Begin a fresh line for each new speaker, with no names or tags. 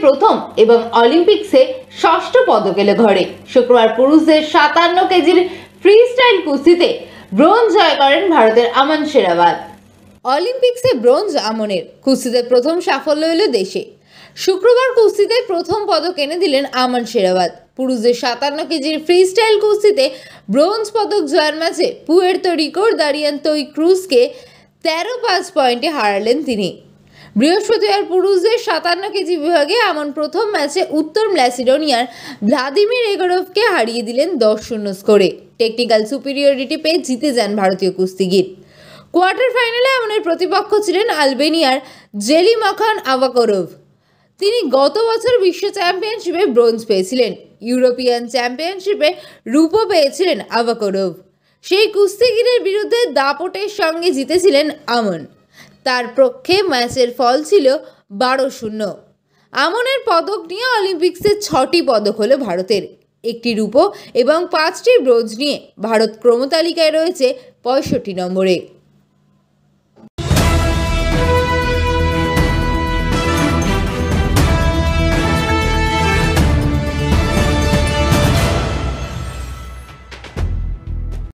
প্রথম এবং অলিম্পিক্সে ষষ্ঠ পদক এলো ঘরে। শুক্রবার পুরুষদের 57 কেজির ফ্রি স্টাইল কুস্তিতে ব্রোঞ্জ জয় করেন ভারতের আমন শেরাওয়াত। অলিম্পিক্সে ব্রোঞ্জ আমনের, কুস্তিতে প্রথম সাফল্য এলো দেশে। শুক্রবার কুস্তিতে প্রথম পদক এনে দিলেন আমন শেরাওয়াত। পুরুষদের 57 কেজির ফ্রি স্টাইল কুস্তিতে ব্রোঞ্জ পদক জয়ের ম্যাচে পুয়ের্তো রিকোর দারিয়ান তোই ক্রুজকে 13-5 পয়েন্টে হারালেন তিনি। বৃহস্পতিবার পুরুষদের 57 কেজি বিভাগে আমন প্রথম ম্যাচে উত্তর ম্যাসিডোনিয়ার ভ্লাদিমির এগোরভকে হারিয়ে দিলেন 10-0 স্কোরে। টেকনিক্যাল সুপিরিয়রিটি পেয়ে জিতে যান ভারতীয় কুস্তিগির। কোয়ার্টার ফাইনালে আমনের প্রতিপক্ষ ছিলেন আলবেনিয়ার জেলিমাখান আভাকোরভ। তিনি গত বছর বিশ্ব চ্যাম্পিয়নশিপে ব্রোঞ্জ পেয়েছিলেন। ইউরোপিয়ান চ্যাম্পিয়নশিপে রূপো পেয়েছিলেন আভাকোরভ। সেই কুস্তিগিরের বিরুদ্ধে দাপটের সঙ্গে জিতেছিলেন আমন। তার পক্ষে ম্যাচের ফল ছিল 12-0। আমনের পদক নিয়ে অলিম্পিক্সে 6টি পদক হলো ভারতের, 1টি রূপো এবং 5টি ব্রোঞ্জ নিয়ে ভারত ক্রমতালিকায় রয়েছে 65 নম্বরে।